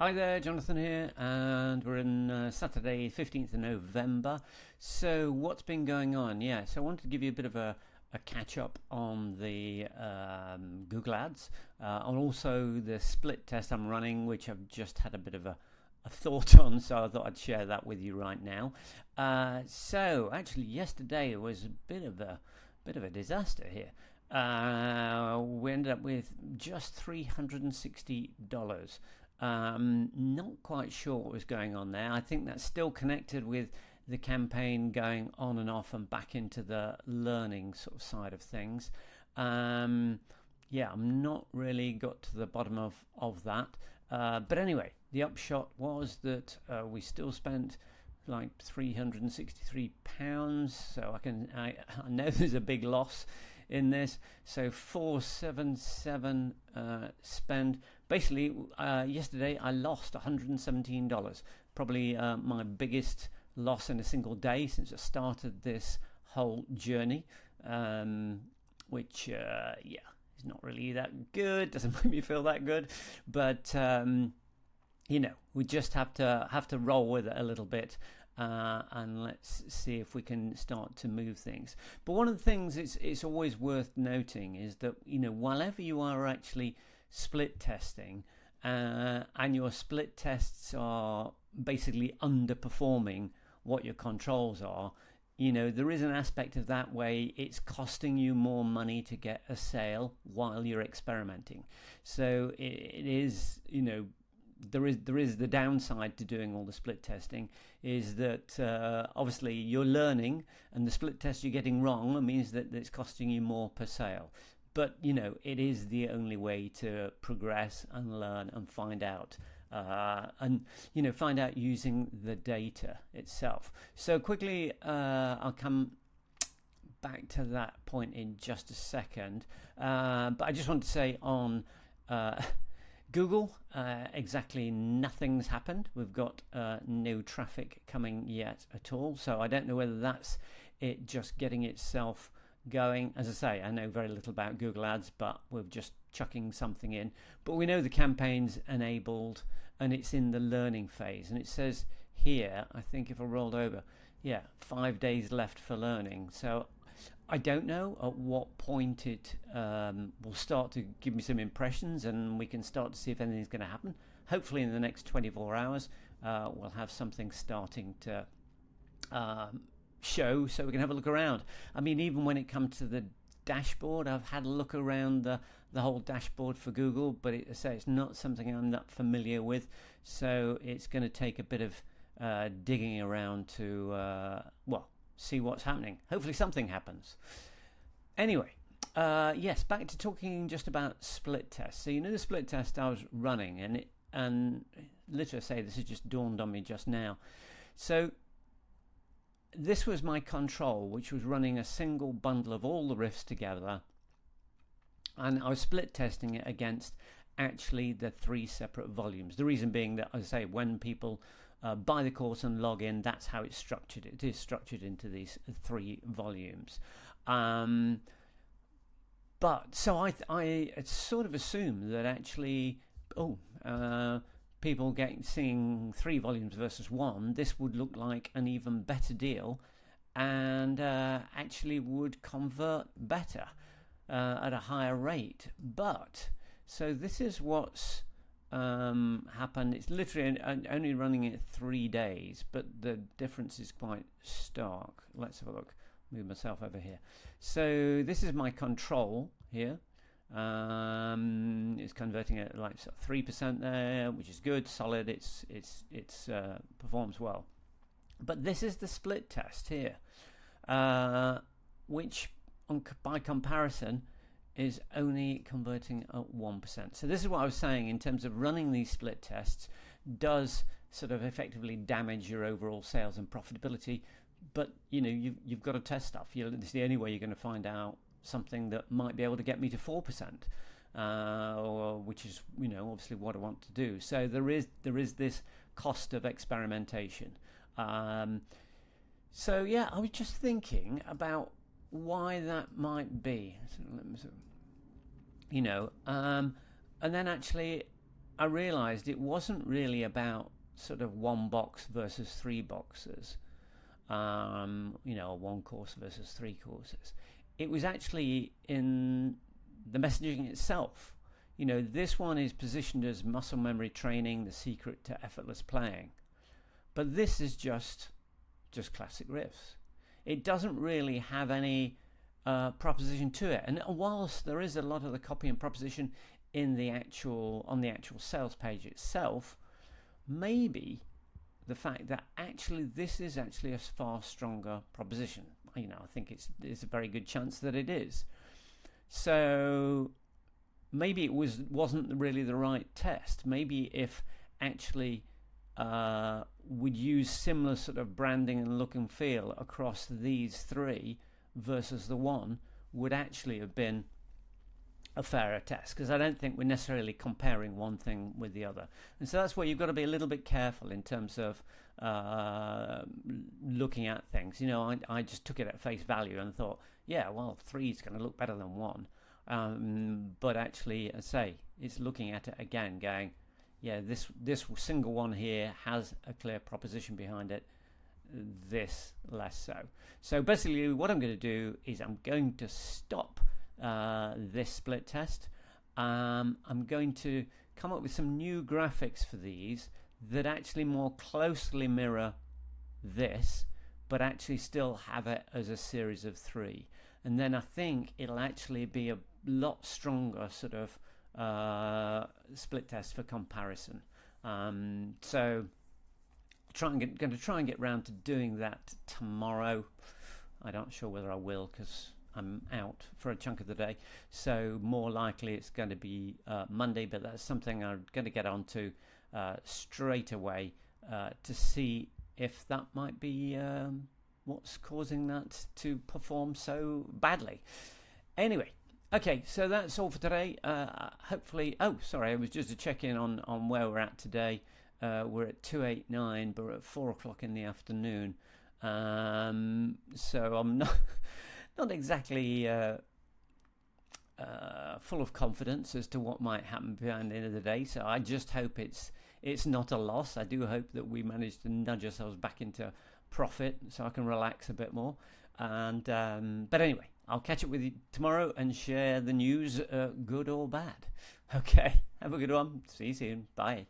Hi there, Jonathan here, and we're in Saturday, 15th of November. So, what's been going on? Yeah, so I wanted to give you a bit of a catch up on the Google Ads, and also the split test I'm running, which I've just had a bit of a thought on, so I thought I'd share that with you right now. So, actually, yesterday was a bit of a disaster here. We ended up with just $360. Not quite sure what was going on there. I think that's still connected with the campaign going on and off and back into the learning sort of side of things. Yeah, I'm not really got to the bottom of that. But anyway, the upshot was that we still spent like £363. So I know there's a big loss in this. So 477 spend. Basically, yesterday I lost $117. Probably my biggest loss in a single day since I started this whole journey, which is not really that good. Doesn't make me feel that good, but we just have to roll with it a little bit. And let's see if we can start to move things. But one of the things it's always worth noting is that whenever you are actually split testing and your split tests are basically underperforming what your controls are, there is an aspect of that way it's costing you more money to get a sale while you're experimenting. So it is, there is the downside to doing all the split testing is that obviously you're learning, and the split test you're getting wrong means that it's costing you more per sale. But it is the only way to progress and learn and find out, and find out using the data itself. So quickly, I'll come back to that point in just a second. But I just want to say on Google, exactly nothing's happened. We've got no traffic coming yet at all. So I don't know whether that's it just getting itself going. As I say, I know very little about Google Ads, but we're just chucking something in. But we know the campaign's enabled and it's in the learning phase. And it says here, I think if I rolled over, 5 days left for learning. So I don't know at what point it will start to give me some impressions and we can start to see if anything's going to happen. Hopefully in the next 24 hours we'll have something starting to show so we can have a look around. I mean, even when it comes to the dashboard, I've had a look around the whole dashboard for Google, but it's not something I'm that familiar with, so it's going to take a bit of digging around to see what's happening. Hopefully something happens. Anyway, yes, back to talking just about split tests. So the split test I was running, and literally say this has just dawned on me just now. So this was my control, which was running a single bundle of all the riffs together, and I was split testing it against actually the 3 separate volumes. The reason being that, as I say, when people buy the course and log in, that's how it's structured. It is structured into these 3 volumes. But so I sort of assumed that actually, people seeing 3 volumes versus 1, this would look like an even better deal, and actually would convert better at a higher rate. But so this is what's happened. It's literally only running it 3 days, but the difference is quite stark. Let's have a look. Move myself over here. So this is my control here. It's converting at like 3% there, which is good, solid. It's performs well. But this is the split test here, which by comparison is only converting at 1%. So this is what I was saying in terms of running these split tests does sort of effectively damage your overall sales and profitability. But you've got to test stuff. It's the only way you're going to find out something that might be able to get me to 4%, which is obviously what I want to do. So there is this cost of experimentation. So yeah, I was just thinking about why that might be. And then actually I realized it wasn't really about sort of one box versus three boxes, one course versus three courses. It was actually in the messaging itself. This one is positioned as muscle memory training, the secret to effortless playing. But this is just classic riffs. It doesn't really have any proposition to it. And whilst there is a lot of the copy and proposition on the actual sales page itself, maybe the fact that actually this is actually a far stronger proposition. I think it's a very good chance that it is. So maybe it wasn't really the right test. Maybe if actually we'd use similar sort of branding and look and feel across these three versus the one, would actually have been a fairer test, because I don't think we're necessarily comparing one thing with the other. And so that's where you've got to be a little bit careful in terms of looking at things. I just took it at face value and thought, yeah, well, 3 is going to look better than 1. But actually, as I say, it's looking at it again, going, yeah, this single one here has a clear proposition behind it, this less so. So basically what I'm going to do is I'm going to stop this split test. I'm going to come up with some new graphics for these that actually more closely mirror this, but actually still have it as a series of 3. And then I think it'll actually be a lot stronger sort of split test for comparison. So going to try and get round to doing that tomorrow. I'm not sure whether I will, because I'm out for a chunk of the day, so more likely it's going to be Monday, but that's something I'm going to get onto straight away to see if that might be what's causing that to perform so badly. Anyway, okay, so that's all for today. Hopefully, I was just to check in on where we're at today. We're at 289, but we're at 4 o'clock in the afternoon. So I'm not exactly full of confidence as to what might happen behind the end of the day. So I just hope it's not a loss. I do hope that we manage to nudge ourselves back into profit so I can relax a bit more. And but anyway, I'll catch up with you tomorrow and share the news, good or bad. Okay, have a good one. See you soon. Bye.